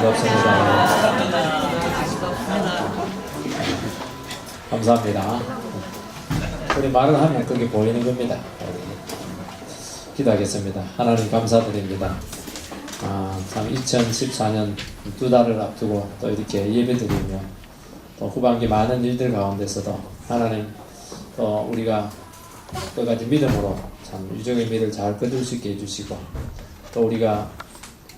즐겁습니다. 감사합니다. 우리 말을 하면 그게 보이는 겁니다. 기도하겠습니다. 하나님 감사드립니다. 참 2014년 두 달을 앞두고 또 이렇게 예배드리며 또 후반기 많은 일들 가운데서도 하나님 또 우리가 끝까지 믿음으로 참 유정의 미를 잘 거둘 수 있게 해주시고 또 우리가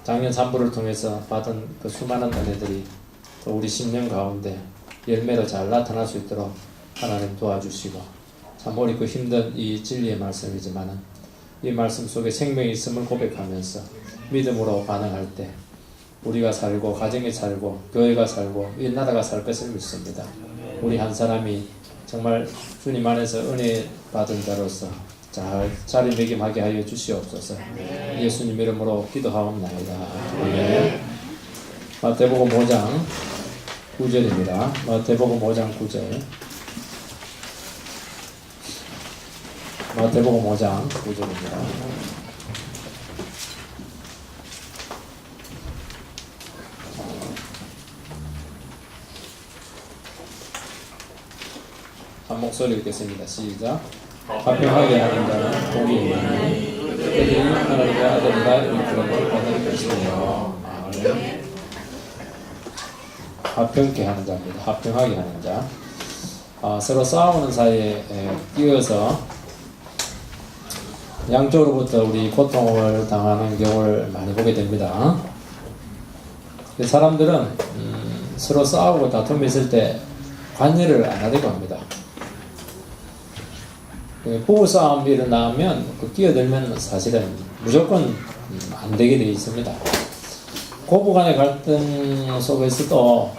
작년 산부를 통해서 받은 그 수많은 은혜들이 또 우리 심령 가운데 열매로 잘 나타날 수 있도록 하나님 도와주시고 참 어렵고 힘든 이 진리의 말씀이지만은 이 말씀 속에 생명이 있음을 고백하면서 믿음으로 반응할 때 우리가 살고 가정이 살고 교회가 살고 이 나라가 살 것을 믿습니다. 우리 한 사람이 정말 주님 안에서 은혜 받은 자로서 잘 자리매김하게 하여 주시옵소서. 예수님 이름으로 기도하옵나이다. 아멘. 마태복음 5장 9절입니다. 마태복음 5장 9절. 마태복음 5장 9절입니다. 한 목소리 읽겠습니다. 시작. 화평하게 하는 자는 복이 있나니 그들이 하나님의 아들이라 이름을 받을 것이며. 아멘. 화평케 하는 자입니다. 화평하게 하는 자. 서로 싸우는 사이에 끼어서 양쪽으로부터 우리 고통을 당하는 경우를 많이 보게 됩니다. 사람들은 서로 싸우고 다툼이 있을 때 관여를 안 하려고 합니다. 부부싸움이 일어나면 그 끼어들면 사실은 무조건 안 되게 되어 있습니다. 고부간의 갈등 속에서도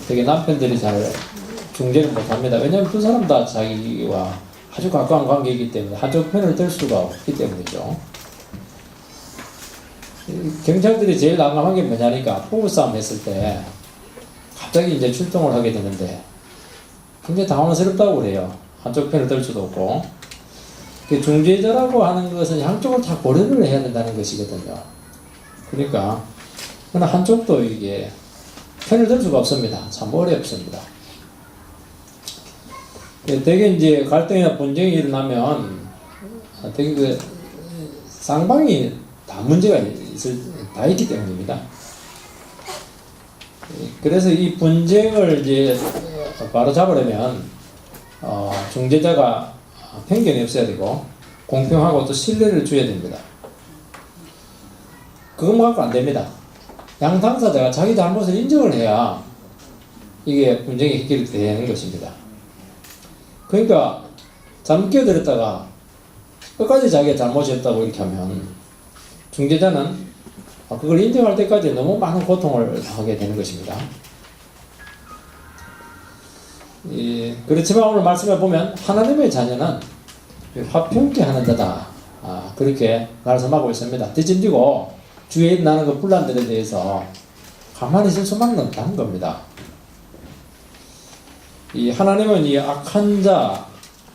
되게 남편들이 잘 중재를 못합니다. 왜냐하면 두 사람 다 자기와 아주 가까운 관계이기 때문에 한쪽 편을 들 수가 없기 때문이죠. 경찰들이 제일 난감한 게 뭐냐니까 부부싸움 했을 때 갑자기 이제 출동을 하게 되는데 굉장히 당황스럽다고 그래요. 한쪽 편을 들 수도 없고. 중재자라고 하는 것은 양쪽을 다 고려를 해야 된다는 것이거든요. 그러니까 어느 한쪽도 이게 편을 들 수가 없습니다. 참 어렵습니다. 되게 이제 갈등이나 분쟁이 일어나면 되게 그 쌍방이 다 문제가 다 있기 때문입니다. 그래서 이 분쟁을 이제 바로 잡으려면 중재자가 편견이 없어야 되고 공평하고 또 신뢰를 줘야 됩니다. 그것만 갖고 안 됩니다. 양 당사자가 자기 잘못을 인정을 해야 이게 분쟁이 해결이 되는 것입니다. 그러니까 잘못 끼어들었다가 끝까지 자기가 잘못이었다고 이렇게 하면 중재자는 그걸 인정할 때까지 너무 많은 고통을 하게 되는 것입니다. 그렇지만 오늘 말씀을 보면 하나님의 자녀는 화평케 하는 자다. 그렇게 말씀하고 있습니다. 뒤집지고 주위에 일어나는 그 분란들에 대해서 가만히 있을 수만은 없다는 겁니다. 이 하나님은 이 악한 자,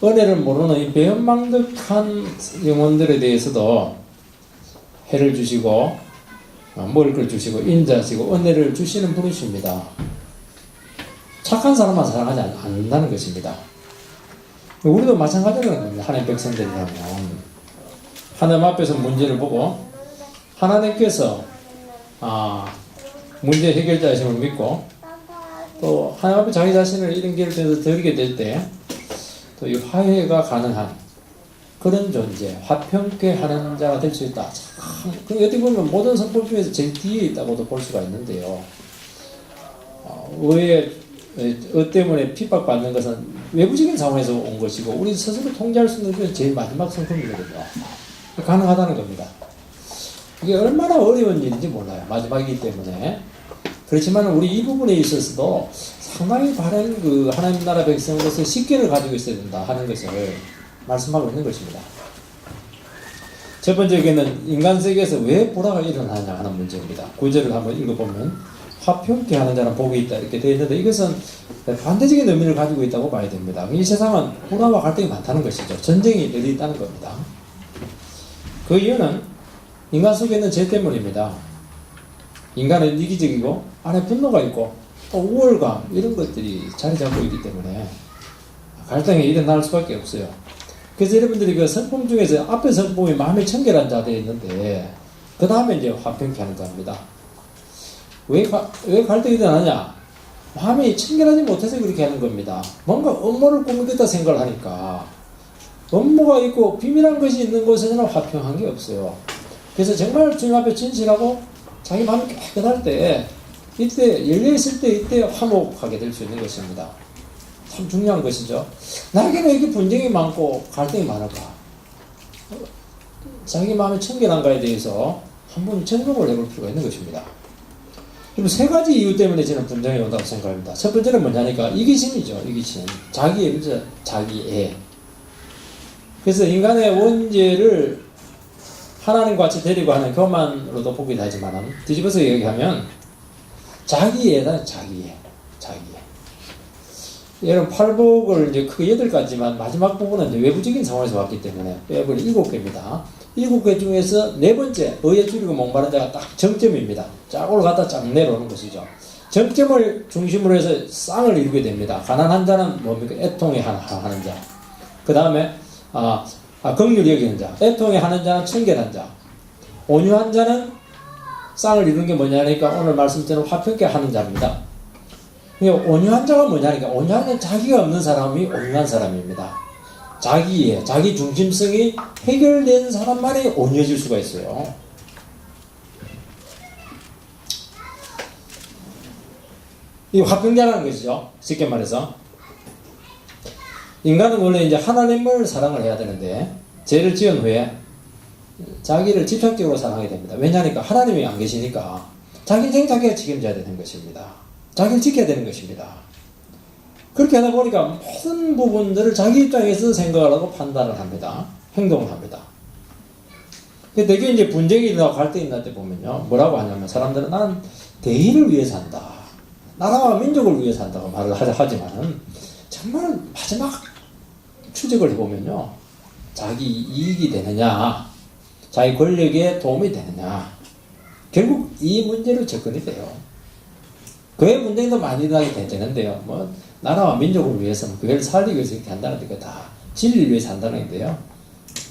은혜를 모르는 이 배은망덕한 영혼들에 대해서도 해를 주시고 먹을 걸 주시고 인자하시고 은혜를 주시는 분이십니다. 착한 사람만 사랑하지 않는다는 것입니다. 우리도 마찬가지라는 겁니다. 하나님 백성들이라면 하나님 앞에서 문제를 보고 하나님께서 문제 해결자이심을 믿고 또 하나님 앞에 자기 자신을 이런 길을 통해서 드리게 될 때 또 이 화해가 가능한 그런 존재, 화평케 하는 자가 될 수 있다. 참, 어떻게 보면 모든 선법 중에서 제일 뒤에 있다고도 볼 수가 있는데요. 왜 때문에 핍박받는 것은 외부적인 상황에서 온 것이고 우리 스스로 통제할 수 있는 것은 제일 마지막 성품이거든요. 가능하다는 겁니다. 이게 얼마나 어려운 일인지 몰라요. 마지막이기 때문에. 그렇지만 우리 이 부분에 있어서도 상당히 바른 그 하나님 나라 백성으로서 식견을 가지고 있어야 된다 하는 것을 말씀하고 있는 것입니다. 첫 번째는 인간 세계에서 왜 불화가 일어나냐 하는 문제입니다. 구절을 한번 읽어보면 화평케 하는 자는 복이 있다 이렇게 되어 있는데 이것은 반대적인 의미를 가지고 있다고 봐야 됩니다. 이 세상은 불화와 갈등이 많다는 것이죠. 전쟁이 늘 있다는 겁니다. 그 이유는 인간 속에 있는 죄 때문입니다. 인간은 이기적이고 안에 분노가 있고 또 우월감 이런 것들이 자리 잡고 있기 때문에 갈등이 일어날 수밖에 없어요. 그래서 여러분들이 그 성품 중에서 앞에 성품이 마음이 청결한 자들이 있는데 그 다음에 이제 화평케 하는 자입니다. 왜 갈등이 일어나냐? 마음이 청결하지 못해서 그렇게 하는 겁니다. 뭔가 업무를 꾸미겠다 생각을 하니까 업무가 있고 비밀한 것이 있는 곳에서는 화평한 게 없어요. 그래서 정말 주님 앞에 진실하고 자기 마음이 깨끗할 때 이때 열려있을 때 이때 화목하게 될 수 있는 것입니다. 참 중요한 것이죠. 나에게는 이렇게 분쟁이 많고 갈등이 많을까? 자기 마음이 청결한가에 대해서 한번 점검을 해볼 필요가 있는 것입니다. 그리고 세 가지 이유 때문에 저는 분쟁이 온다고 생각합니다. 첫 번째는 뭐냐니까 이기심이죠. 이기심. 자기애, 자기애. 그래서 인간의 원죄를 하나님과 같이 데리고 하는 교만으로도 보기도 하지만 뒤집어서 얘기하면 자기애다. 자기애. 여러분 팔복을 이제 크게 8가지만 마지막 부분은 이제 외부적인 상황에서 왔기 때문에 빼버리 7개입니다. 7개 중에서 네 번째 의에 줄이고 목마른 자가 딱 정점입니다. 쫙 올라갔다 쫙 내려오는 것이죠. 정점을 중심으로 해서 쌍을 이루게 됩니다. 가난한 자는 뭡니까? 애통에 하는 자. 그 다음에 긍휼히 여기는 자. 애통에 하는 자는 청결한 자. 온유한 자는 쌍을 이루는 게 뭐냐니까 오늘 말씀드린 화평케 하는 자입니다. 온유한 자가 뭐냐니까 온유한 자는 자기가 없는 사람이 온유한 사람입니다. 자기의 자기 중심성이 해결된 사람만이 온유해질 수가 있어요. 이 화평자라는 것이죠. 쉽게 말해서 인간은 원래 이제 하나님을 사랑을 해야 되는데 죄를 지은 후에 자기를 집착적으로 사랑하게 됩니다. 왜냐하니까 하나님이 안 계시니까 자기 인생 자기가 책임져야 되는 것입니다. 자기를 지켜야 되는 것입니다. 그렇게 하다 보니까 모든 부분들을 자기 입장에서 생각을 하고 판단을 합니다. 행동을 합니다. 되게 이제 분쟁이 일어나고 갈등이 일어날 때 보면요. 뭐라고 하냐면 사람들은 나는 대의를 위해서 한다. 나라와 민족을 위해서 한다고 말을 하지만은 정말 마지막 추적을 해보면요. 자기 이익이 되느냐, 자기 권력에 도움이 되느냐, 결국 이 문제로 접근이 돼요. 그의 분쟁도 많이 일어나게 되는데요. 뭐 나라와 민족을 위해서는 그걸 살리기 위해서 이렇게 한다는 게 다 진리를 위해서 한다는 건데요.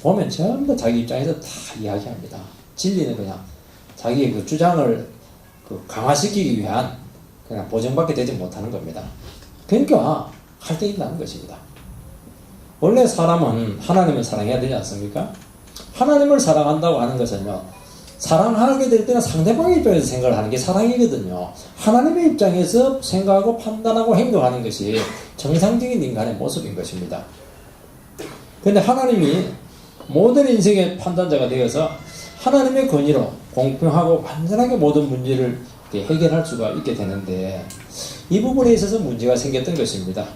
보면 전부 자기 입장에서 다 이야기합니다. 진리는 그냥 자기의 그 주장을 강화시키기 위한 그냥 보정받게 되지 못하는 겁니다. 그러니까 갈등이 나는 것입니다. 원래 사람은 하나님을 사랑해야 되지 않습니까? 하나님을 사랑한다고 하는 것은요. 사랑하게 될 때는 상대방의 입장에서 생각을 하는 게 사랑이거든요. 하나님의 입장에서 생각하고 판단하고 행동하는 것이 정상적인 인간의 모습인 것입니다. 그런데 하나님이 모든 인생의 판단자가 되어서 하나님의 권위로 공평하고 완전하게 모든 문제를 해결할 수가 있게 되는데 이 부분에 있어서 문제가 생겼던 것입니다.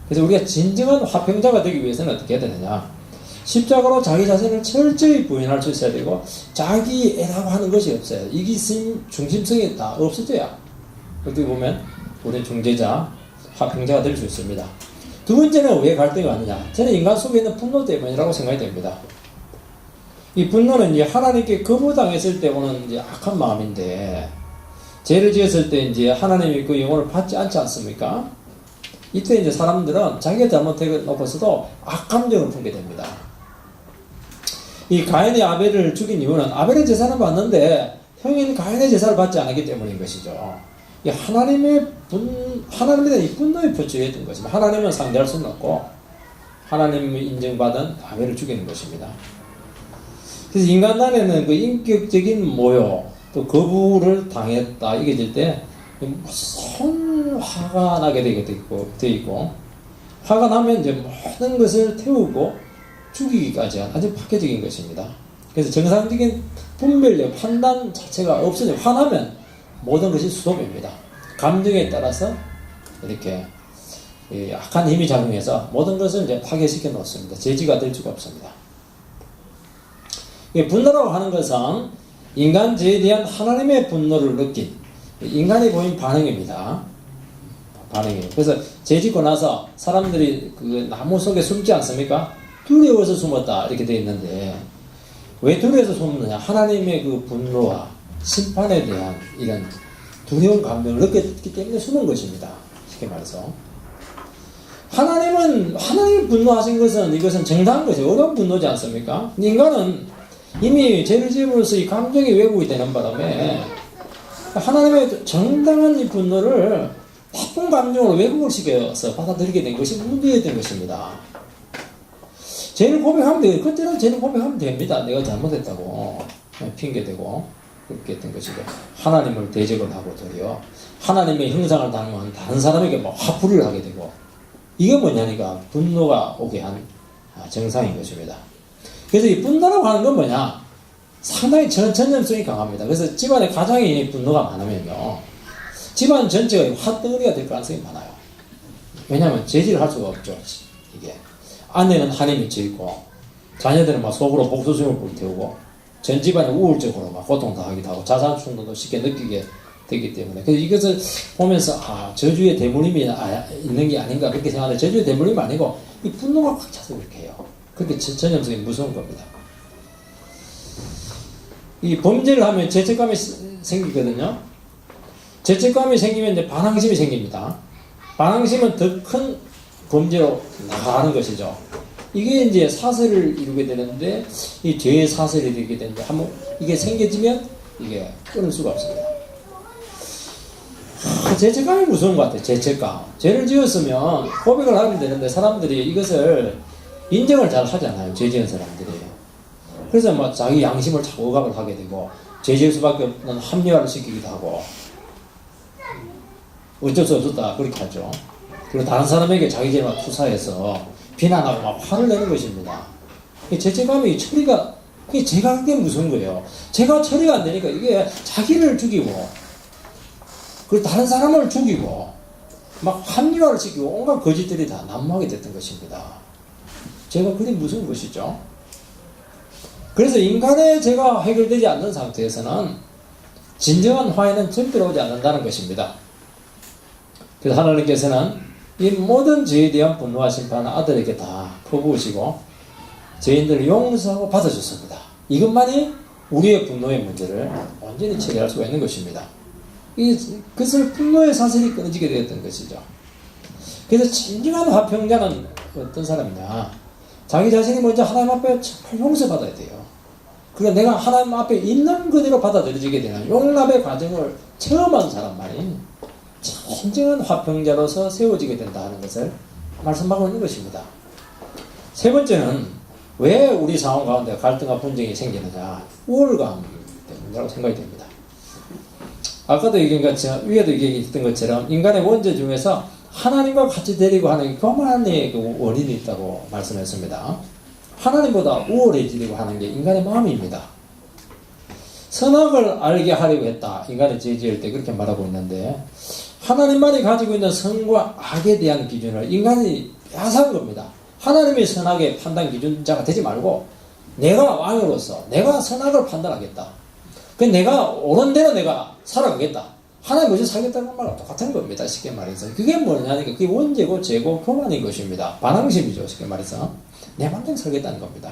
그래서 우리가 진정한 화평자가 되기 위해서는 어떻게 해야 되느냐? 십자가로 자기 자신을 철저히 부인할 수 있어야 되고 자기애라고 하는 것이 없어요. 이기심, 중심성이 다 없어져야 어떻게 보면 우리 중재자, 화평자가 될 수 있습니다. 두 번째는 왜 갈등이 왔느냐? 저는 인간 속에 있는 분노 때문이라고 생각이 됩니다. 이 분노는 이제 하나님께 거부당했을 때 오는 이제 악한 마음인데 죄를 지었을 때 이제 하나님이 그 영혼을 받지 않지 않습니까? 이때 이제 사람들은 자기가 잘못해 놓고서도 악감정을 품게 됩니다. 이 가인이 아벨을 죽인 이유는 아벨의 제사는 받는데 형인 가인의 제사를 받지 않았기 때문인 것이죠. 이 하나님에 대한 이 분노에 부추겼던 것입니다. 하나님은 상대할 수는 없고 하나님이 인정받은 아벨을 죽이는 것입니다. 그래서 인간단에는 그 인격적인 모욕 또 거부를 당했다 이겨질 때 무슨 화가 나게 되어 있고 화가 나면 이제 모든 것을 태우고 죽이기까지 한 아주 파괴적인 것입니다. 그래서 정상적인 분별력, 판단 자체가 없으니 화나면 모든 것이 수동입니다. 감정에 따라서 이렇게 악한 힘이 작용해서 모든 것을 이제 파괴시켜 놓습니다. 제지가 될 수가 없습니다. 분노라고 하는 것은 인간 죄에 대한 하나님의 분노를 느낀 인간이 보인 반응입니다. 반응이에요. 그래서 죄 짓고 나서 사람들이 그 나무 속에 숨지 않습니까? 두려워서 숨었다 이렇게 되어 있는데 왜 두려워서 숨느냐? 하나님의 그 분노와 심판에 대한 이런 두려운 감정을 느꼈기 때문에 숨은 것입니다. 쉽게 말해서. 하나님 분노하신 것은 이것은 정당한 것이에요. 어려운 분노지 않습니까? 인간은 이미 죄를 지음으로써 이 감정이 왜곡이 되는 바람에 하나님의 정당한 이 분노를 나쁜 감정으로 왜곡을 시켜서 받아들이게 된 것이 문제였던 것입니다. 죄를 고백하면 돼요. 그때는 죄를 고백하면 됩니다. 내가 잘못했다고 핑계대고 그렇게 된 것이고, 하나님을 대적을 하고 도리어 하나님의 형상을 닮은 다른 사람에게 뭐 화풀이를 하게 되고, 이게 뭐냐니까 분노가 오게 한 정상인 것입니다. 그래서 이 분노라고 하는 건 뭐냐, 상당히 전염성이 강합니다. 그래서 집안에 가장이 분노가 많으면요, 집안 전체가 화덩어리가 될 가능성이 많아요. 왜냐하면 제지를 할 수가 없죠. 이게 아내는 한이 맺혀 있고, 자녀들은 막 속으로 복수심을 불태우고, 전 집안이 우울적으로 막 고통당하기도 하고, 자산 충동도 쉽게 느끼게 되기 때문에. 그래서 이것을 보면서, 저주의 대물림이 있는 게 아닌가, 그렇게 생각하는데, 저주의 대물림이 아니고, 이 분노가 확 차서 그렇게 해요. 그렇게 전염성이 무서운 겁니다. 이 범죄를 하면 죄책감이 생기거든요. 죄책감이 생기면 이제 반항심이 생깁니다. 반항심은 더 큰 범죄로 나가는 것이죠. 이게 이제 사슬을 이루게 되는데, 이 죄의 사슬이 되게 되는데, 한번 이게 생겨지면 이게 끊을 수가 없습니다. 죄책감이 무서운 것 같아요. 죄책감. 죄를 지었으면 고백을 하면 되는데, 사람들이 이것을 인정을 잘 하지 않아요. 죄 지은 사람들이. 그래서 막 자기 양심을 자꾸 억압을 하게 되고, 죄 지을 수밖에 없는 합리화를 시키기도 하고, 어쩔 수 없었다 그렇게 하죠. 그리고 다른 사람에게 자기 죄를 투사해서 비난하고 막 화를 내는 것입니다. 죄책감이 처리가, 그게 제가 그게 무서운 거예요. 제가 처리가 안 되니까 이게 자기를 죽이고, 그리고 다른 사람을 죽이고, 막 합리화를 시키고 온갖 거짓들이 다 난무하게 됐던 것입니다. 제가 그리 무서운 것이죠. 그래서 인간의 죄가 해결되지 않는 상태에서는 진정한 화해는 절대로 오지 않는다는 것입니다. 그래서 하나님께서는 이 모든 죄에 대한 분노와 심판을 아들에게 다 퍼부으시고 죄인들을 용서하고 받아줬습니다. 이것만이 우리의 분노의 문제를 완전히 처리할 수가 있는 것입니다. 그것을 분노의 사슬이 끊어지게 되었던 것이죠. 그래서 진정한 화평자는 어떤 사람이냐, 자기 자신이 먼저 하나님 앞에 용서받아야 돼요. 그리고 내가 하나님 앞에 있는 그대로 받아들여지게 되는 용납의 과정을 체험한 사람만이 진정한 화평자로서 세워지게 된다 하는 것을 말씀하고 있는 것입니다. 세 번째는 왜 우리 상황 가운데 갈등과 분쟁이 생기느냐, 우월감 때문이라고 생각이 됩니다. 아까도 얘기한 것처럼, 위에도 얘기했던 것처럼 인간의 원죄 중에서 하나님과 같이 데리고 하는 교만의 그 원인이 있다고 말씀했습니다. 하나님보다 우월해지려고 하는 게 인간의 마음입니다. 선악을 알게 하려고 했다, 인간의 죄 지을 때 그렇게 말하고 있는데, 하나님만이 가지고 있는 선과 악에 대한 기준을 인간이 빼앗은 겁니다. 하나님의 선악의 판단 기준자가 되지 말고 내가 왕으로서 내가 선악을 판단하겠다. 그 내가 옳은 대로 내가 살아가겠다. 하나님 먼저 살겠다는 말과 똑같은 겁니다. 쉽게 말해서. 그게 뭐냐니까 그게 원죄고 죄고 교만인 것입니다. 반항심이죠. 쉽게 말해서. 내 맘대로 살겠다는 겁니다.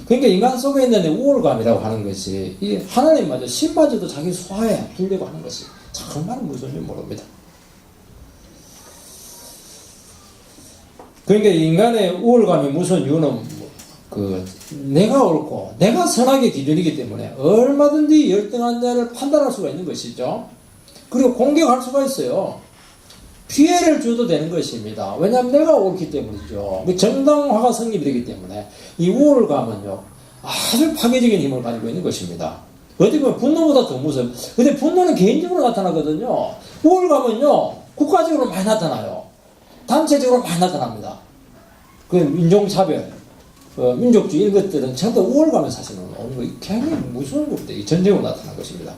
그러니까 인간 속에 있는 우월감이라고 하는 것이 이 하나님마저 신마저도 자기 소화에 두려고 하는 것이 정말 무서운지 모릅니다. 그러니까 인간의 우월감이 무서운 이유는 내가 옳고 내가 선악의 기준이기 때문에 얼마든지 열등한 자를 판단할 수가 있는 것이죠. 그리고 공격할 수가 있어요. 피해를 줘도 되는 것입니다. 왜냐하면 내가 옳기 때문이죠. 정당화가 성립이 되기 때문에 이 우월감은요, 아주 파괴적인 힘을 가지고 있는 것입니다. 어떻게 보면 분노보다 더 무서워요. 근데 분노는 개인적으로 나타나거든요. 우월감은요, 국가적으로 많이 나타나요. 단체적으로 많이 나타납니다. 그 인종차별, 민족주의 이런 것들은 전부 우월감에 사실은 오는 거 굉장히 무서운 겁니다. 이 전쟁으로 나타난 것입니다.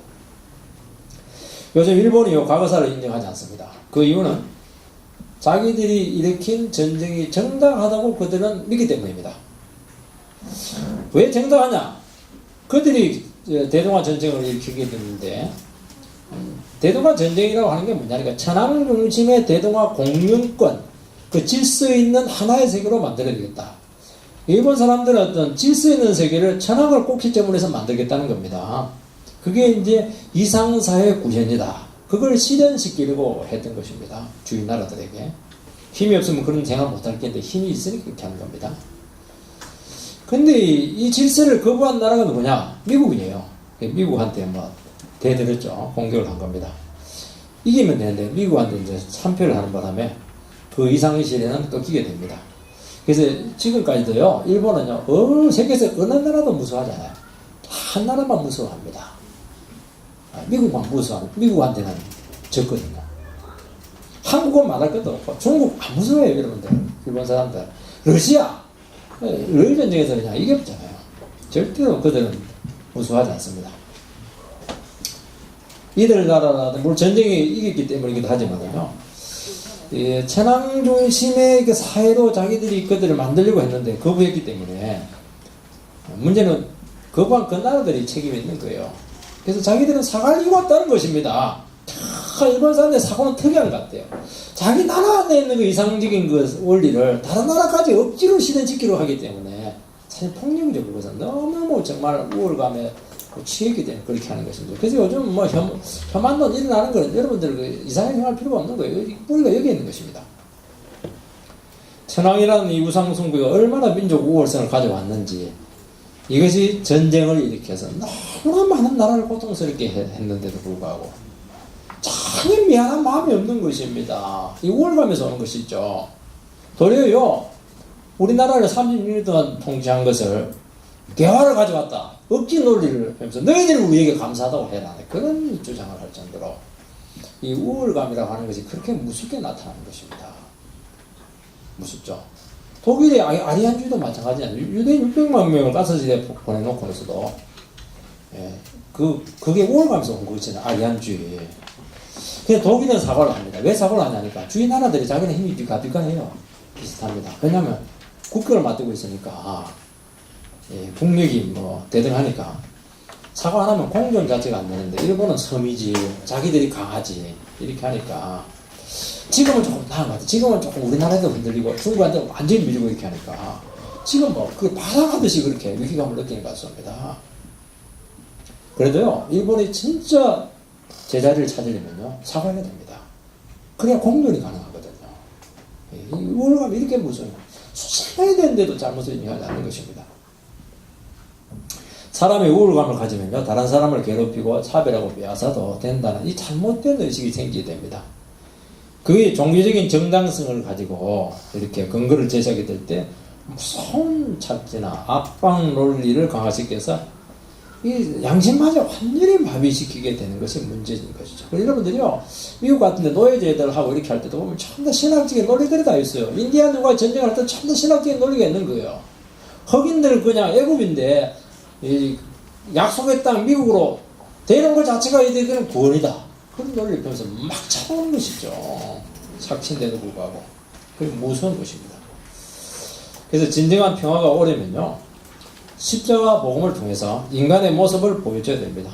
요즘 일본이요, 과거사를 인정하지 않습니다. 그 이유는 자기들이 일으킨 전쟁이 정당하다고 그들은 믿기 때문입니다. 왜 정당하냐? 그들이 대동아 전쟁을 일으키게 됐는데, 대동아 전쟁이라고 하는 게 뭐냐니까 천황 중심의 대동아 공영권, 그 질서 있는 하나의 세계로 만들어야겠다. 일본 사람들은 어떤 질서 있는 세계를 천황을 꼭지점으로 해서 만들겠다는 겁니다. 그게 이제 이상사회 구현이다. 그걸 실현시키려고 했던 것입니다. 주위 나라들에게. 힘이 없으면 그런 생각 못할 텐데 힘이 있으니까 그렇게 하는 겁니다. 근데 이 질서를 거부한 나라가 누구냐? 미국이에요. 미국한테 뭐 대들었죠. 공격을 한 겁니다. 이기면 되는데 미국한테 이제 참패를 하는 바람에 그 이상의 시대는 꺾이게 됩니다. 그래서 지금까지도요, 일본은요, 세계에서 어느 나라도 무서워하잖아요. 한 나라만 무서워합니다. 미국만 무서워하고, 미국한테는 졌거든요. 한국은 말할 것도 없고, 중국 안 무서워해요, 여러분들. 일본 사람들. 러시아, 러일 전쟁에서 그냥 이겼잖아요. 절대로 그들은 무서워하지 않습니다. 이들 나라라도, 물론 전쟁에 이겼기 때문이기도 하지만요, 천황 중심의 그 사회로 자기들이 그들을 만들려고 했는데 거부했기 때문에 문제는 거부한 그 나라들이 책임이 있는 거예요. 그래서 자기들은 사과를 이고 왔다는 것입니다. 일본 사람들의 사고는 특이한 것 같아요. 자기 나라 안에 있는 그 이상적인 그 원리를 다른 나라까지 억지로 실현시키려고 하기 때문에 사실 폭력적으로 그래서 너무너무 정말 우월감에 취했기 때문에 그렇게 하는 것입니다. 그래서 요즘 뭐 혐한론 일어나는 건 여러분들 이상하게 생각할 필요가 없는 거예요. 뿌리가 여기 있는 것입니다. 천황이라는 이 우상숭배가 얼마나 민족 우월성을 가져왔는지, 이것이 전쟁을 일으켜서 너무나 많은 나라를 고통스럽게 했는데도 불구하고 전혀 미안한 마음이 없는 것입니다. 이 우월감에서 오는 것이죠. 도리어요, 우리나라를 36년 동안 통치한 것을 개화를 가져왔다. 억지 논리를 하면서 너희들이 우리에게 감사하다고 해라. 그런 주장을 할 정도로 이 우월감이라고 하는 것이 그렇게 무섭게 나타나는 것입니다. 무섭죠. 독일의 아리안주의도 마찬가지잖아요. 유대인 600만 명을 가스실에 보내놓고서도 그게 우월감에서 온 거잖아요. 아리안주의. 그래서 독일은 사과를 합니다. 왜 사과를 하냐니까 주위 나라들이 자기네 힘이 비슷비슷해요. 비슷합니다. 왜냐하면 국격을 맡고 있으니까. 국력이 뭐 대등하니까 사과 안 하면 공존 자체가 안 되는데 일본은 섬이지, 자기들이 강하지, 이렇게 하니까 지금은 조금 나은 것 같아요. 지금은 조금 우리나라에도 흔들리고 중국한테 완전히 밀리고 이렇게 하니까 지금 뭐 그 바라가듯이 그렇게 위기감을 느끼는 것 같습니다. 그래도요, 일본이 진짜 제자리를 찾으려면요, 사과해야 됩니다. 그래야 공존이 가능하거든요. 이 우월감이 이렇게 무서워요. 수상해야 되는데도 잘못을 인정하지 않는 것입니다. 사람이 우월감을 가지면요, 다른 사람을 괴롭히고 차별하고 빼앗아도 된다는 이 잘못된 의식이 생기게 됩니다. 그게 종교적인 정당성을 가지고 이렇게 근거를 제시하게 될 때 무서운 착지나 압박 논리를 강화시켜서 이 양심마저 완전히 마비시키게 되는 것이 문제인 것이죠. 여러분들이요, 미국 같은데 노예제들하고 이렇게 할 때도 보면 참 다 신학적인 논리들이 다 있어요. 인디아누가 전쟁할 때 참 다 신학적인 논리가 있는 거예요. 흑인들은 그냥 애굽인데 이 약속의 땅 미국으로 되는 것 자체가 이들은 구원이다. 그런 논리를 펴면서 막 차오는 것이죠. 삭친데도 불구하고. 그게 무서운 것입니다. 그래서 진정한 평화가 오려면요, 십자가 복음을 통해서 인간의 모습을 보여줘야 됩니다.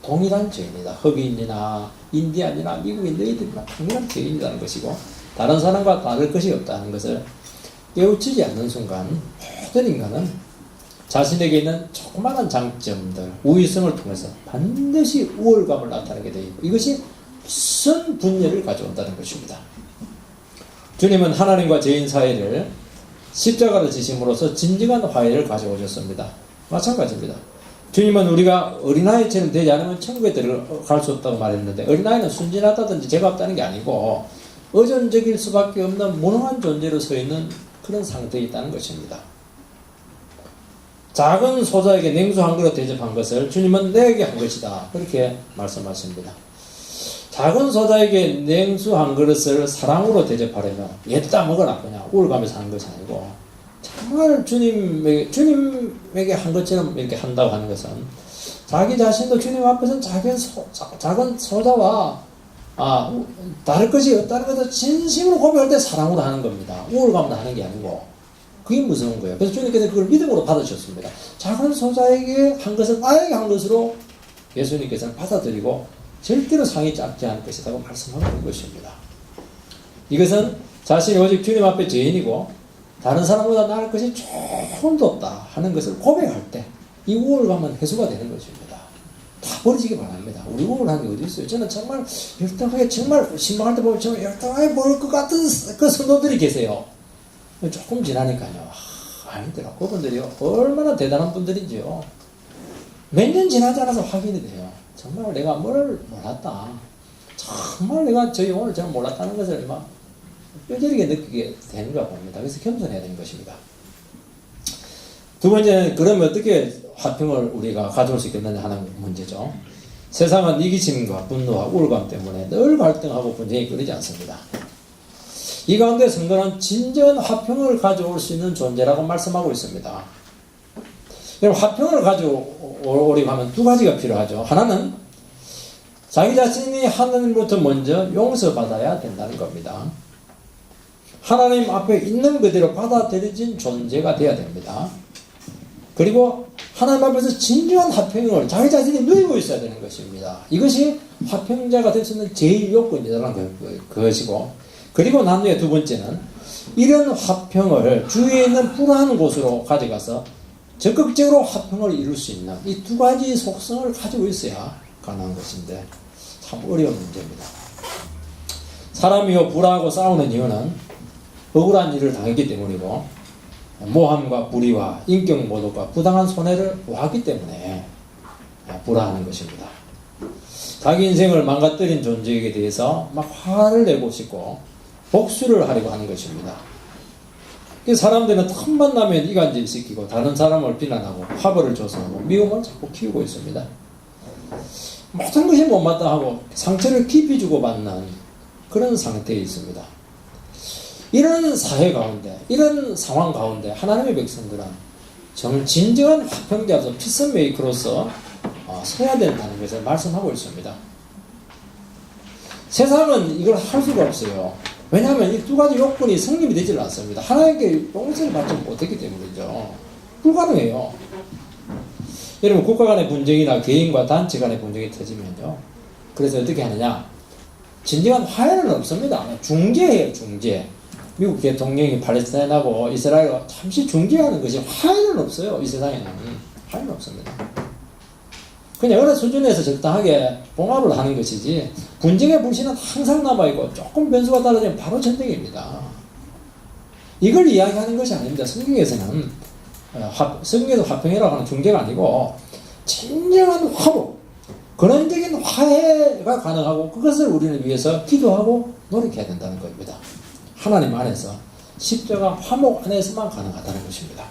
동일한 죄인이다. 흑인이나 인디안이나 미국인 너희들이나 동일한 죄인이라는 것이고 다른 사람과 다를 것이 없다는 것을 깨우치지 않는 순간 모든 인간은 자신에게 있는 조그마한 장점들, 우위성을 통해서 반드시 우월감을 나타내게 되어 있고 이것이 무슨 분열을 가져온다는 것입니다. 주님은 하나님과 죄인 사이를 십자가를 지심으로써 진정한 화해를 가져오셨습니다. 마찬가지입니다. 주님은 우리가 어린아이처럼 되지 않으면 천국에 들어갈 수 없다고 말했는데, 어린아이는 순진하다든지 죄가 없다는 게 아니고 의존적일 수밖에 없는 무능한 존재로 서 있는 그런 상태에 있다는 것입니다. 작은 소자에게 냉수 한 그릇 대접한 것을 주님은 내게 한 것이다. 그렇게 말씀하십니다. 작은 소자에게 냉수 한 그릇을 사랑으로 대접하려면 얘다 먹어라 그냥 우울감에서 하는 것이 아니고 정말 주님에게 한 것처럼 이렇게 한다고 하는 것은 자기 자신도 주님 앞에서는 작은 소자와 다를 것이 없다는 것을 진심으로 고백할 때 사랑으로 하는 겁니다. 우울감으로 하는 게 아니고. 그게 무서운 거예요. 그래서 주님께서 그걸 믿음으로 받으셨습니다. 작은 소자에게 한 것을 나에게 한 것으로 예수님께서는 받아들이고 절대로 상이 작지 않을 것이라고 말씀하고 있는 것입니다. 이것은 자신이 오직 주님 앞에 죄인이고 다른 사람보다 나을 것이 조금도 없다 하는 것을 고백할 때 이 우월감은 해소가 되는 것입니다. 다 버리시기 바랍니다. 우리 우울한 게 어디 있어요? 저는 정말 열등하게, 정말 신방할 때 보면 정말 열등하게 보일 것 같은 그 성도들이 계세요. 조금 지나니까요, 아니더라. 그분들이요, 얼마나 대단한 분들인지요. 몇 년 지나지 않아서 확인이 돼요. 정말 내가 뭘 몰랐다. 정말 내가 저희 오늘 잘 몰랐다는 것을 막 뼈저리게 느끼게 되는가 봅니다. 그래서 겸손해야 되는 것입니다. 두 번째는, 그러면 어떻게 화평을 우리가 가져올 수 있겠느냐 하는 문제죠. 세상은 이기심과 분노와 우울감 때문에 늘 갈등하고 분쟁이 끊이지 않습니다. 이 가운데 성도는 진정한 화평을 가져올 수 있는 존재라고 말씀하고 있습니다. 여러분, 화평을 가져오려고 하면 두 가지가 필요하죠. 하나는 자기 자신이 하나님부터 먼저 용서받아야 된다는 겁니다. 하나님 앞에 있는 그대로 받아들여진 존재가 되어야 됩니다. 그리고 하나님 앞에서 진정한 화평을 자기 자신이 누리고 있어야 되는 것입니다. 이것이 화평자가 될 수 있는 제일 요건이라는 것이고, 그리고 난 후에 두 번째는 이런 화평을 주위에 있는 불안한 곳으로 가져가서 적극적으로 화평을 이룰 수 있는 이 두 가지 속성을 가지고 있어야 가능한 것인데, 참 어려운 문제입니다. 사람이 불화하고 싸우는 이유는 억울한 일을 당했기 때문이고, 모함과 불의와 인격 모독과 부당한 손해를 보았기 때문에 불화하는 것입니다. 자기 인생을 망가뜨린 존재에게 대해서 막 화를 내고 싶고 복수를 하려고 하는 것입니다. 사람들은 틈만 나면 이간질 시키고 다른 사람을 비난하고 화벌을 조성하고 미움을 자꾸 키우고 있습니다. 모든 것이 못마땅하고 상처를 깊이 주고받는 그런 상태에 있습니다. 이런 사회 가운데, 이런 상황 가운데 하나님의 백성들은 정말 진정한 화평자로서 피스메이커로서 서야 된다는 것을 말씀하고 있습니다. 세상은 이걸 할 수가 없어요. 왜냐하면 이 두 가지 요건이 성립이 되질 않습니다. 하나님께 용서를 받지 못했기 때문이죠. 불가능해요. 여러분, 국가 간의 분쟁이나 개인과 단체 간의 분쟁이 터지면요, 그래서 어떻게 하느냐, 진정한 화해는 없습니다. 중재해요, 중재. 미국 대통령이 팔레스타인하고 이스라엘과 잠시 중재하는 것이, 화해는 없어요. 이 세상에는 화해는 없습니다. 그냥 어느 수준에서 적당하게 봉합을 하는 것이지, 분쟁의 불씨는 항상 남아있고 조금 변수가 달라지면 바로 전쟁입니다. 이걸 이야기하는 것이 아닙니다. 성경에서는 성경에서 화평이라고 하는 중재가 아니고 진정한 화목, 근원적인 화해가 가능하고, 그것을 우리는 위해서 기도하고 노력해야 된다는 겁니다. 하나님 안에서, 십자가 화목 안에서만 가능하다는 것입니다.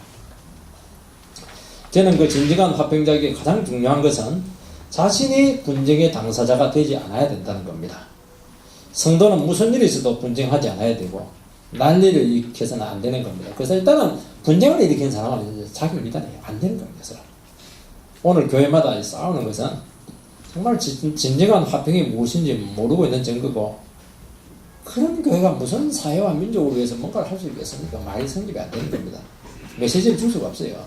저는 그 진정한 화평자에게 가장 중요한 것은 자신이 분쟁의 당사자가 되지 않아야 된다는 겁니다. 성도는 무슨 일이 있어도 분쟁하지 않아야 되고 난리를 일으켜서는 안 되는 겁니다. 그래서 일단은 분쟁을 일으키는 사람은 자기를 믿어내야 안 되는 겁니다. 오늘 교회마다 싸우는 것은 정말 진정한 화평이 무엇인지 모르고 있는 증거고, 그런 교회가 무슨 사회와 민족을 위해서 뭔가를 할 수 있겠습니까? 말이 성립이 안 되는 겁니다. 메시지를 줄 수가 없어요.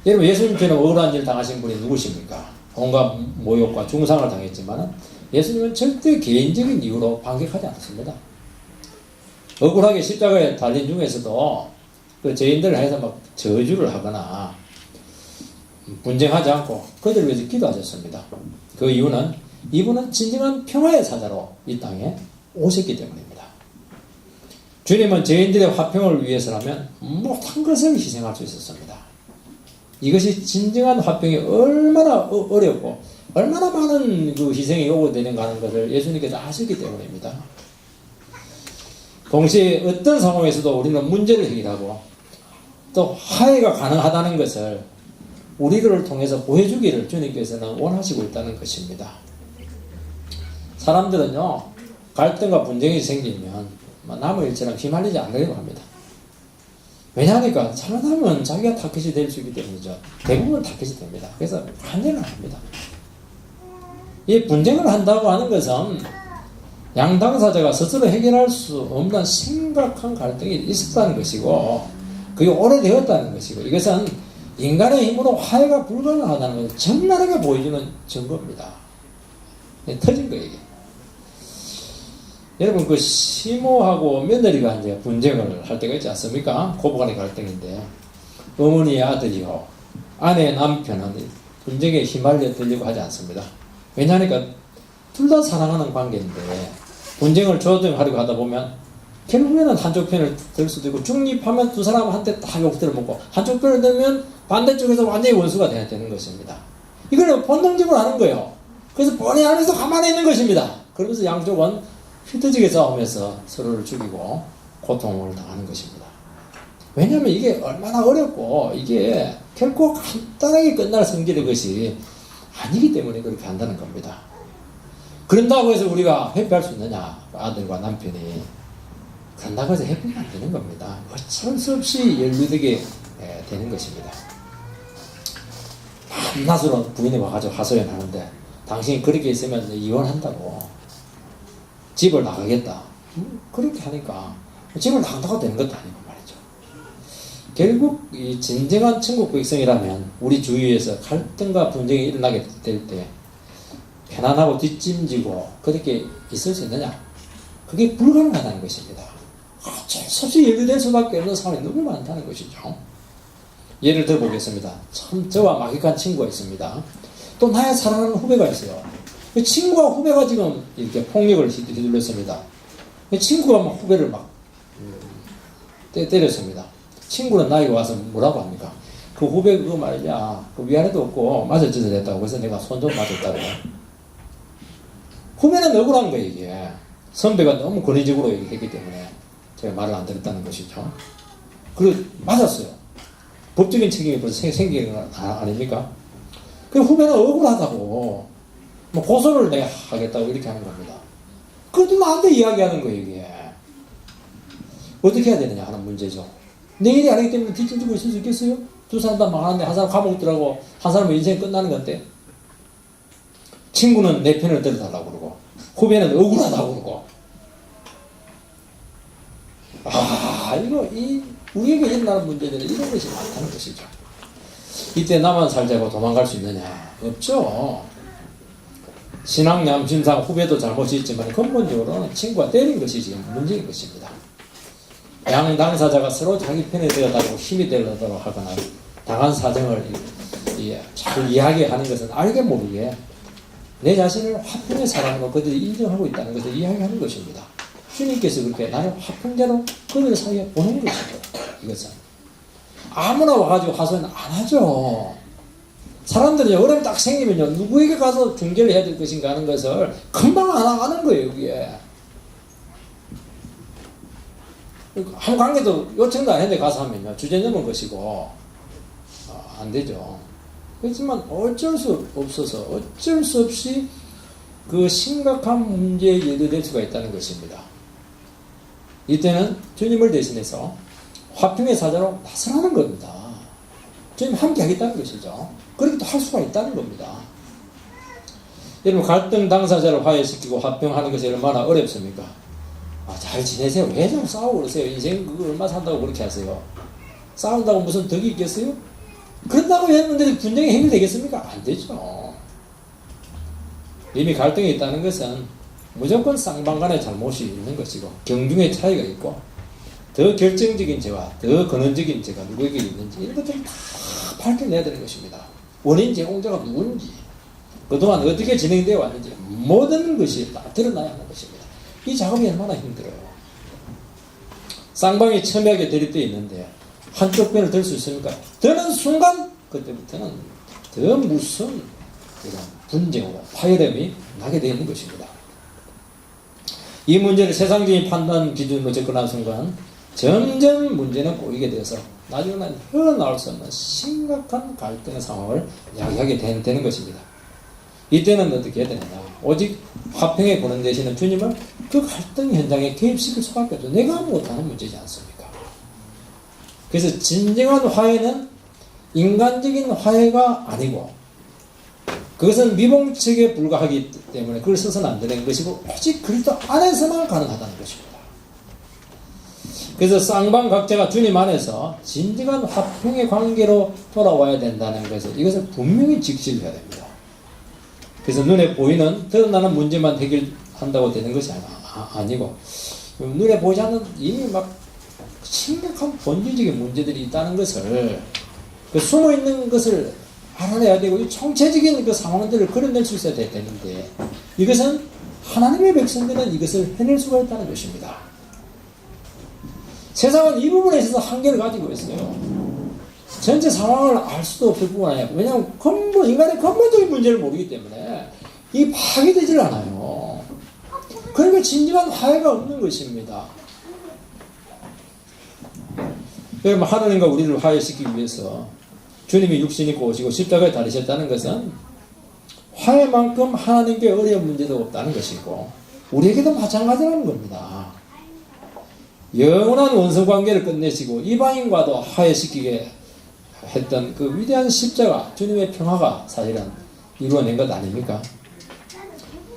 여러분, 예수님처럼 억울한 일 당하신 분이 누구십니까? 온갖 모욕과 중상을 당했지만 예수님은 절대 개인적인 이유로 반격하지 않습니다. 억울하게 십자가에 달린 중에서도 그 죄인들을 해서 막 저주를 하거나 분쟁하지 않고 그들을 위해서 기도하셨습니다. 그 이유는 이분은 진정한 평화의 사자로 이 땅에 오셨기 때문입니다. 주님은 죄인들의 화평을 위해서라면 모든 것을 희생할 수 있었습니다. 이것이 진정한 화평이 얼마나 어렵고 얼마나 많은 그 희생이 요구되는가 하는 것을 예수님께서 아셨기 때문입니다. 동시에 어떤 상황에서도 우리는 문제를 해결하고 또 화해가 가능하다는 것을 우리들을 통해서 보여주기를 주님께서는 원하시고 있다는 것입니다. 사람들은요, 갈등과 분쟁이 생기면 남의 일처럼 휘말리지 않으려고 합니다. 왜냐하니까 잘못하면 자기가 타겟이 될 수 있기 때문이죠. 대부분 타겟이 됩니다. 그래서 반대를 합니다. 이 분쟁을 한다고 하는 것은 양 당사자가 스스로 해결할 수 없는 심각한 갈등이 있었다는 것이고, 그게 오래되었다는 것이고, 이것은 인간의 힘으로 화해가 불가능하다는 것을 적나라하게 보여주는 증거입니다. 터진 거예요, 이게. 여러분, 그 시모하고 며느리가 이제 분쟁을 할 때가 있지 않습니까? 고부간의 갈등인데, 어머니의 아들이요, 아내의 남편은 분쟁에 휘말려 들려고 하지 않습니다. 왜냐하니까 둘 다 사랑하는 관계인데 분쟁을 조정하려고 하다 보면 결국에는 한쪽 편을 들 수도 있고, 중립하면 두 사람한테 다 욕들을 먹고, 한쪽 편을 들면 반대쪽에서 완전히 원수가 돼야 되는 것입니다. 이거는 본능적으로 하는 거예요. 그래서 본의 안에서 가만히 있는 것입니다. 그러면서 양쪽은 휘터지게 싸우면서 서로를 죽이고 고통을 당하는 것입니다. 왜냐하면 이게 얼마나 어렵고 이게 결코 간단하게 끝날 성질의 것이 아니기 때문에 그렇게 한다는 겁니다. 그런다고 해서 우리가 회피할 수 있느냐? 아들과 남편이. 그런다고 해서 회피가 안 되는 겁니다. 어쩔 수 없이 연루되게 되는 것입니다. 밤낮으로 부인이 와가지고 하소연하는데, 당신이 그렇게 있으면 이혼한다고, 집을 나가겠다, 그렇게 하니까 집을 나간다고 되는 것도 아니고 말이죠. 결국 이 진정한 천국 백성이라면 우리 주위에서 갈등과 분쟁이 일어나게 될 때 편안하고 뒷짐지고 그렇게 있을 수 있느냐? 그게 불가능하다는 것입니다. 어쩔 수 없이 연루될 수밖에 없는 상황이 너무 많다는 것이죠. 예를 들어 보겠습니다. 참 저와 막역한 친구가 있습니다. 또 나의 사랑하는 후배가 있어요. 친구와 후배가 지금 이렇게 폭력을 휘둘렀습니다. 친구가 막 후배를 막 때렸습니다. 친구는 나에게 와서 뭐라고 합니까? 그 후배 그거 말이야, 그 위안에도 없고 맞을 짓을 했다고. 그래서 내가 손 좀 맞았다고. 후배는 억울한 거예요, 이게. 선배가 너무 권위적으로 얘기했기 때문에 제가 말을 안 들었다는 것이죠. 그리고 맞았어요. 법적인 책임이 벌써 생기는 거 아닙니까? 그 후배는 억울하다고, 뭐 고소를 내가 하겠다고 이렇게 하는 겁니다. 그것도 나한테 이야기하는 거예요, 이게. 어떻게 해야 되느냐 하는 문제죠. 내 일이 아니기 때문에 뒷짐지고 있을 수 있겠어요? 두 사람 다 망하는데 한 사람 감옥 들어가고 한 사람은 인생 끝나는 건데, 친구는 내 편을 들어달라고 그러고 후배는 억울하다고 그러고. 이거 우리에게 일어나는 문제들은 이런 것이 많다는 것이죠. 이때 나만 살자고 도망갈 수 있느냐? 없죠. 신앙 양심상 후배도 잘못이 있지만 근본적으로는 친구가 때린 것이 지금 문제인 것입니다. 양 당사자가 서로 자기 편에 되어달라고 힘이 되려고 하거나 당한 사정을 잘 이야기하는 것은 알게 모르게 내 자신을 화평의 사람으로 그들이 인정하고 있다는 것을 이야기하는 것입니다. 주님께서 그렇게 나를 화평자로 그들 사이에 보낸 것이죠. 이것은 아무나 와가지고 하소연 안 하죠. 사람들이 어려움 딱 생기면요, 누구에게 가서 중재를 해야 될 것인가 하는 것을 금방 안 하는 거예요, 여기에. 한 관계도 요청도 안 했는데 가서 하면요, 주제 넘은 것이고, 안 되죠. 그렇지만 어쩔 수 없어서, 어쩔 수 없이 그 심각한 문제에 연루될 수가 있다는 것입니다. 이때는 주님을 대신해서 화평의 사자로 나서라는 겁니다. 주님 함께 하겠다는 것이죠. 그렇게 또 할 수가 있다는 겁니다. 여러분, 갈등 당사자를 화해시키고 화평하는 것이 얼마나 어렵습니까? 잘 지내세요. 왜 좀 싸우고 그러세요? 인생 그거 얼마 산다고 그렇게 하세요? 싸운다고 무슨 덕이 있겠어요? 그런다고 했는데 분쟁이 해결되겠습니까? 안 되죠. 이미 갈등이 있다는 것은 무조건 쌍방간의 잘못이 있는 것이고 경중의 차이가 있고 더 결정적인 죄와 더 근원적인 죄가 누구에게 있는지 이런 것들을 다 밝혀내야 되는 것입니다. 원인 제공자가 누군지, 그동안 어떻게 진행되어 왔는지 모든 것이 다 드러나야 하는 것입니다. 이 작업이 얼마나 힘들어요. 쌍방이 첨예하게 대립되어 있는데 한쪽 편을 들 수 있습니까? 드는 순간 그때부터는 더 무슨 이런 분쟁과 파열음이 나게 되어 있는 것입니다. 이 문제를 세상적인 판단 기준으로 접근한 순간 점점 문제는 꼬이게 되어서 나중에는 헤어나올 수 없는 심각한 갈등의 상황을 야기하게 되는 것입니다. 이때는 어떻게 해야 되느냐? 오직 화평에 보는 대신에 주님을 그 갈등 현장에 개입시킬 수밖에 없죠. 내가 못하는 문제지 않습니까? 그래서 진정한 화해는 인간적인 화해가 아니고 그것은 미봉책에 불과하기 때문에 그걸 써서는 안 되는 것이고 오직 그리스도 안에서만 가능하다는 것입니다. 그래서 쌍방 각자가 주님 안에서 진정한 화평의 관계로 돌아와야 된다는 것을 이것을 분명히 직시해야 됩니다. 그래서 눈에 보이는 드러나는 문제만 해결한다고 되는 것이 아니고 눈에 보이지 않는 이미 막 심각한 본질적인 문제들이 있다는 것을 그 숨어있는 것을 알아내야 되고 이 총체적인 그 상황들을 그려낼 수 있어야 되는데 이것은 하나님의 백성들은 이것을 해낼 수가 있다는 것입니다. 세상은 이 부분에 있어서 한계를 가지고 있어요. 전체 상황을 알 수도 없을 뿐 아니라 왜냐하면 인간의 근본적인 문제를 모르기 때문에 이게 파괴되질 않아요. 그러니까 진정한 화해가 없는 것입니다. 여러분 하나님과 우리를 화해시키기 위해서 주님이 육신 입고 오시고 십자가에 달리셨다는 것은 화해만큼 하나님께 어려운 문제도 없다는 것이고 우리에게도 마찬가지라는 겁니다. 영원한 원수관계를 끝내시고 이방인과도 화해시키게 했던 그 위대한 십자가 주님의 평화가 사실은 이루어낸 것 아닙니까?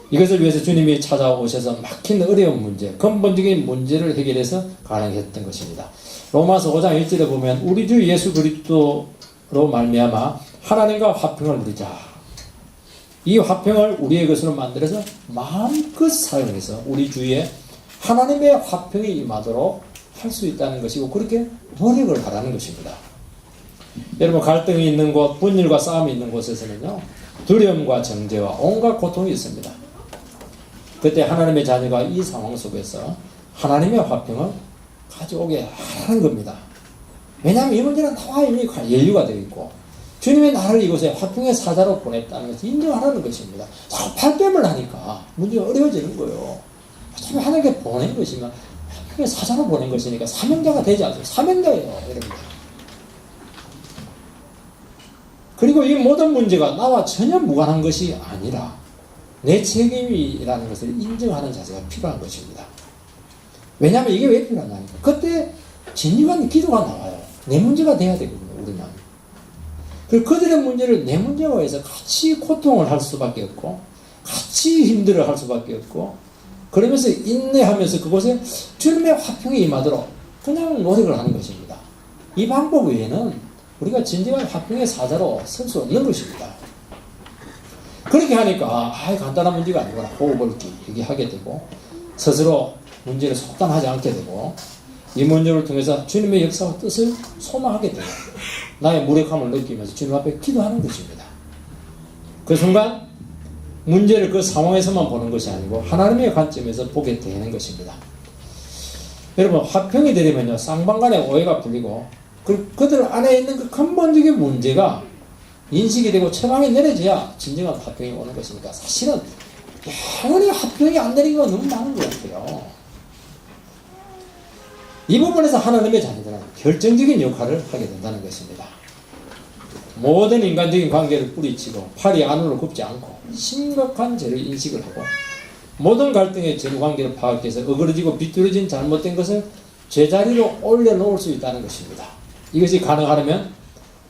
이것을 위해서 주님이 찾아오셔서 막힌 어려운 문제, 근본적인 문제를 해결해서 가능했던 것입니다. 로마서 5장 1절에 보면 우리 주 예수 그리스도로 말미암아 하나님과 화평을 누리자. 이 화평을 우리의 것으로 만들어서 마음껏 사용해서 우리 주위에 하나님의 화평이 임하도록 할 수 있다는 것이고 그렇게 노력을 하라는 것입니다. 여러분 갈등이 있는 곳, 분열과 싸움이 있는 곳에서는요 두려움과 정죄와 온갖 고통이 있습니다. 그때 하나님의 자녀가 이 상황 속에서 하나님의 화평을 가져오게 하는 겁니다. 왜냐하면 이 문제는 나와 이미 연류가 되어 있고 주님의 나를 이곳에 화평의 사자로 보냈다는 것을 인정하라는 것입니다. 자꾸 발뺌을 하니까 문제가 어려워지는 거예요. 어차피 하나님께 보낸 것이면 화평의 사자로 보낸 것이니까 사명자가 되지 않습니다. 사명자예요. 여러분. 그리고 이 모든 문제가 나와 전혀 무관한 것이 아니라 내 책임이라는 것을 인정하는 자세가 필요한 것입니다. 왜냐하면 이게 왜 필요하냐니까 그때 진정한 기도가 나와요. 내 문제가 돼야 되거든요. 우리는. 그리고 그들의 문제를 내 문제와 해서 같이 고통을 할 수밖에 없고 같이 힘들어 할 수밖에 없고 그러면서 인내하면서 그곳에 주님의 화평이 임하도록 그냥 노력을 하는 것입니다. 이 방법 외에는 우리가 진정한 화평의 사자로 설 수 없는 것입니다. 그렇게 하니까 간단한 문제가 아니구나 호흡을 얘기하게 되고 스스로 문제를 속단하지 않게 되고 이 문제를 통해서 주님의 역사와 뜻을 소망하게 돼요. 나의 무력함을 느끼면서 주님 앞에 기도하는 것입니다. 그 순간 문제를 그 상황에서만 보는 것이 아니고 하나님의 관점에서 보게 되는 것입니다. 여러분 화평이 되려면요 쌍방간의 오해가 풀리고 그들 안에 있는 그 근본적인 문제가 인식이 되고 처방이 내려져야 진정한 화평이 오는 것이니까 사실은 영원히 화평이 안 되는 건 너무 많은 것 같아요. 이 부분에서 하나님의 자녀들은 결정적인 역할을 하게 된다는 것입니다. 모든 인간적인 관계를 뿌리치고 팔이 안으로 굽지 않고 심각한 죄를 인식을 하고 모든 갈등의 전관계를 파악해서 어그러지고 비뚤어진 잘못된 것을 제자리로 올려놓을 수 있다는 것입니다. 이것이 가능하려면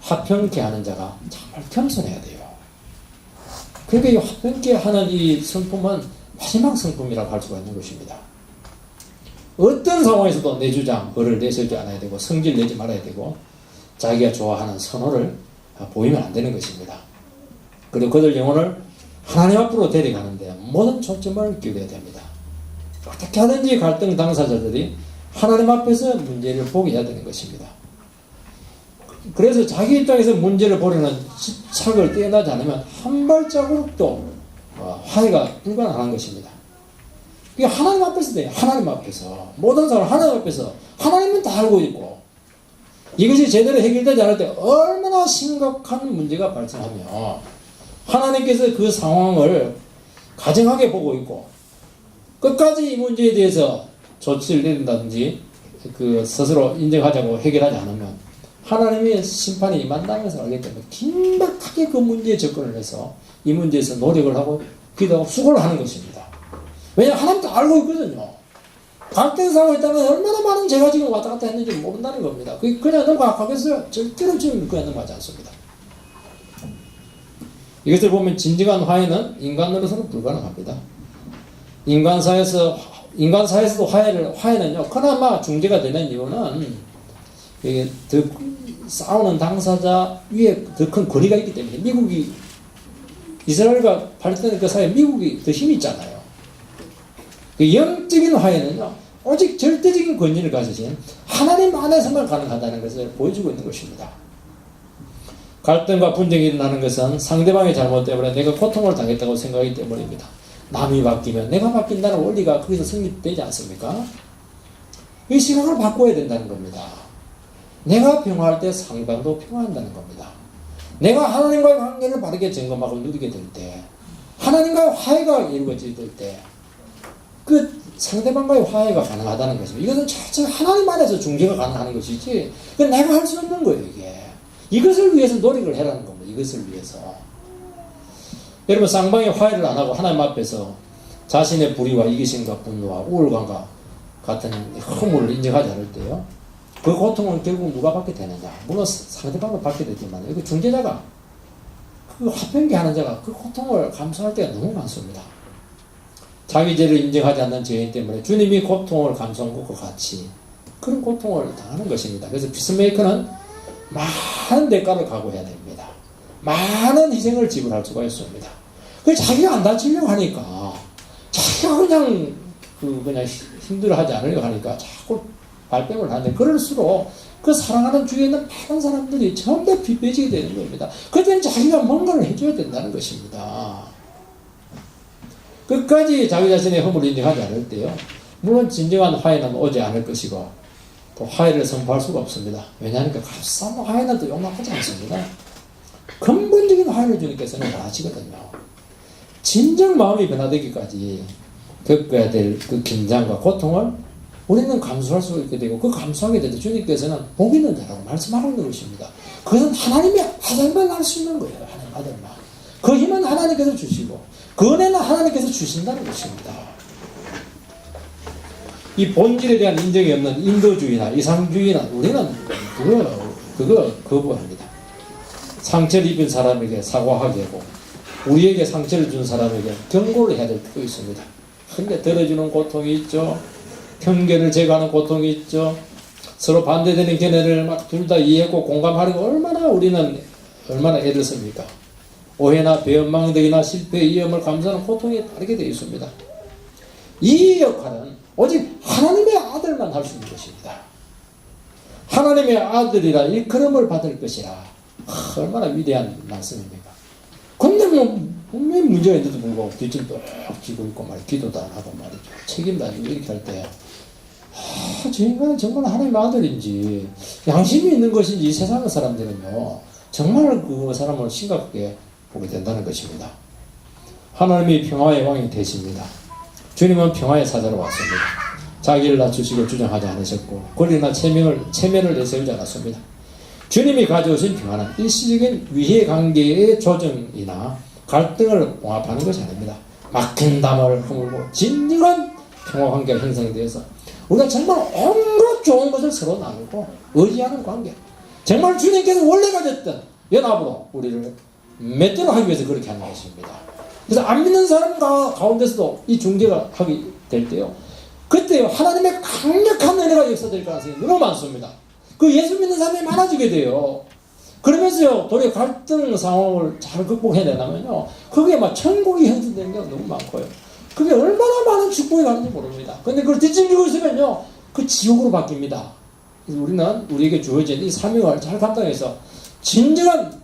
화평케 하는 자가 정말 겸손해야 돼요. 그러니까 이 화평케 하는 이 성품은 마지막 성품이라고 할 수가 있는 것입니다. 어떤 상황에서도 내 주장, 벌을 내세우지 않아야 되고 성질 내지 말아야 되고 자기가 좋아하는 선호를 보이면 안 되는 것입니다. 그리고 그들 영혼을 하나님 앞으로 데려가는데 모든 초점을 기울여야 됩니다. 어떻게 하든지 갈등 당사자들이 하나님 앞에서 문제를 보게 해야 되는 것입니다. 그래서 자기 입장에서 문제를 보려는 집착을 떼어나지 않으면 한 발자국도 화해가 불가능한 것입니다. 이게 하나님 앞에서 돼요. 하나님 앞에서. 모든 사람 하나님 앞에서. 하나님은 다 알고 있고 이것이 제대로 해결되지 않을 때 얼마나 심각한 문제가 발생하며 하나님께서 그 상황을 가정하게 보고 있고 끝까지 이 문제에 대해서 조치를 내린다든지 그 스스로 인정하자고 해결하지 않으면 하나님의 심판이 임한다는 것을 알기 때문에 긴박하게 그 문제에 접근을 해서 이 문제에서 노력을 하고 기도하고 수고를 하는 것입니다. 왜냐하면 하나님도 알고 있거든요. 갈등 상황에 따라 얼마나 많은 죄가 지금 왔다 갔다 했는지 모른다는 겁니다. 그냥 넘어가겠어요? 절대로 지금 그냥 넘어가지 않습니다. 이것을 보면 진정한 화해는 인간으로서는 불가능합니다. 인간 사회에서도 화해는요, 그나마 중재가 되는 이유는 이게 더 싸우는 당사자 위에 더 큰 거리가 있기 때문에 미국이 이스라엘과 팔레스타인 그 사이에 미국이 더 힘이 있잖아요. 그 영적인 화해는요, 오직 절대적인 권위를 가지신 하나님 안에서만 가능하다는 것을 보여주고 있는 것입니다. 갈등과 분쟁이 일어나는 것은 상대방의 잘못 때문에 내가 고통을 당했다고 생각하기 때문입니다. 남이 바뀌면 내가 바뀐다는 원리가 거기서 성립되지 않습니까? 이 시각을 바꿔야 된다는 겁니다. 내가 평화할 때 상대방도 평화한다는 겁니다. 내가 하나님과의 관계를 바르게 점검하고 누리게 될 때, 하나님과의 화해가 이루어질 때, 그 상대방과의 화해가 가능하다는 것입니다. 이것은 철저히 하나님 안에서 중재가 가능한 것이지, 그건 내가 할 수 없는 거예요, 이게. 이것을 위해서 노력을 해라는 겁니다. 이것을 위해서. 여러분, 쌍방이 화해를 안 하고 하나님 앞에서 자신의 불의와 이기심과 분노와 우울감과 같은 허물을 인정하지 않을 때요, 그 고통은 결국 누가 받게 되느냐? 물론 상대방도 받게 되지만, 그 중재자가, 그 화평케하는 자가 그 고통을 감수할 때가 너무 많습니다. 자기 죄를 인정하지 않는 죄인 때문에 주님이 고통을 감수한 것과 같이 그런 고통을 당하는 것입니다. 그래서 피스메이커는 많은 대가를 각오해야 됩니다. 많은 희생을 지불할 수가 있습니다. 그 자기가 안 다치려고 하니까, 자기가 그냥 힘들어하지 않으려고 하니까 자꾸 발뺌을 하는데, 그럴수록 그 사랑하는 주위에 있는 많은 사람들이 전부 빗배지게 되는 겁니다. 그때는 자기가 뭔가를 해줘야 된다는 것입니다. 끝까지 자기 자신의 허물을 인정하지 않을 때요, 물론 진정한 화해는 오지 않을 것이고, 또 화해를 선포할 수가 없습니다. 왜냐하면 값싼 화해는 또 용납하지 않습니다. 근본적인 화해를 주님께서는 원하시거든요. 진정 마음이 변화되기까지 겪어야 될 그 긴장과 고통을 우리는 감수할 수 있게 되고, 그 감수하게 될 때 주님께서는 복 있는 자라고 말씀하고 있는 것입니다. 그것은 하나님의 아들만 할 수 있는 거예요. 하나님 아들만. 그 힘은 하나님께서 주시고, 그 은혜는 하나님께서 주신다는 것입니다. 이 본질에 대한 인정이 없는 인도주의나 이상주의나 우리는 그거 거부합니다. 상처를 입은 사람에게 사과하게 하고, 우리에게 상처를 준 사람에게 경고를 해야 될 필요가 있습니다. 근데 들어주는 고통이 있죠. 편견을 제거하는 고통이 있죠. 서로 반대되는 견해를 막 둘 다 이해하고 공감하려고 우리는 얼마나 애를 씁니까? 오해나 배은망덕이나 실패의 위험을 감수하는 고통이 다르게 되어 있습니다. 이 역할은 오직 하나님의 아들만 할 수 있는 것입니다. 하나님의 아들이라 일컬음을 받을 것이라. 얼마나 위대한 말씀입니까? 근데 분명히 문제가 있는데도 불구하고 뒷짐 뚝 지고 있고 말이야. 기도도 안 하고 말이죠. 책임도 안 지고 이렇게 할 때, 저 인간은 정말 하나님의 아들인지 양심이 있는 것인지 이 세상의 사람들은요, 정말 그 사람을 심각하게 보게 된다는 것입니다. 하나님이 평화의 왕이 되십니다. 주님은 평화의 사자로 왔습니다. 자기를 낮추시고 주장하지 않으셨고, 권리나 체면을 내세우지 않았습니다. 주님이 가져오신 평화는 일시적인 위해관계의 조정이나 갈등을 봉합하는 것이 아닙니다. 막힌 담을 허물고 진정한 평화관계가 형성이 되어서 우리가 정말 온갖 좋은 것을 서로 나누고 의지하는 관계, 정말 주님께서 원래 가졌던 연합으로 우리를 맺도록 하기 위해서 그렇게 하는 것입니다. 그래서 안 믿는 사람 가운데서도 이 중재가 하게 될 때요, 그때 하나님의 강력한 은혜가 역사될 가능성이 너무 많습니다. 그 예수 믿는 사람이 많아지게 돼요. 그러면서요, 도리어 갈등 상황을 잘 극복해내려면요, 그게 막 천국이 형성되는 게 너무 많고요, 그게 얼마나 많은 축복이 가는지 모릅니다. 근데 그걸 뒷짐지고 있으면요, 그 지옥으로 바뀝니다. 그래서 우리는 우리에게 주어진 이 사명을 잘 감당해서 진정한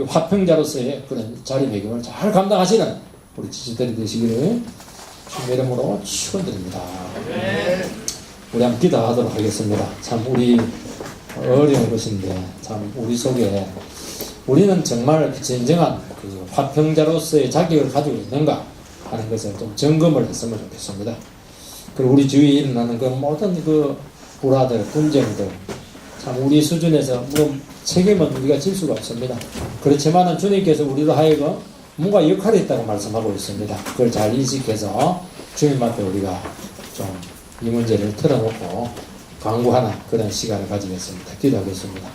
화평자로서의 그런 자리매김을 잘 감당하시는 우리 지지들이 되시기를 주님의 이름으로 축원드립니다. 우리 한번 기도하도록 하겠습니다. 참 우리 어려운 것인데, 참 우리 속에 우리는 정말 진정한 그 화평자로서의 자격을 가지고 있는가 하는 것을 좀 점검을 했으면 좋겠습니다. 그리고 우리 주위에 일어나는 그 모든 그 불화들, 분쟁들, 참 우리 수준에서 물론 책임은 우리가 질 수가 없습니다. 그렇지만은 주님께서 우리로 하여금 뭔가 역할이 있다고 말씀하고 있습니다. 그걸 잘 인식해서 주님 앞에 우리가 좀 이 문제를 털어놓고 강구하는 그런 시간을 가지겠습니다. 기도하겠습니다.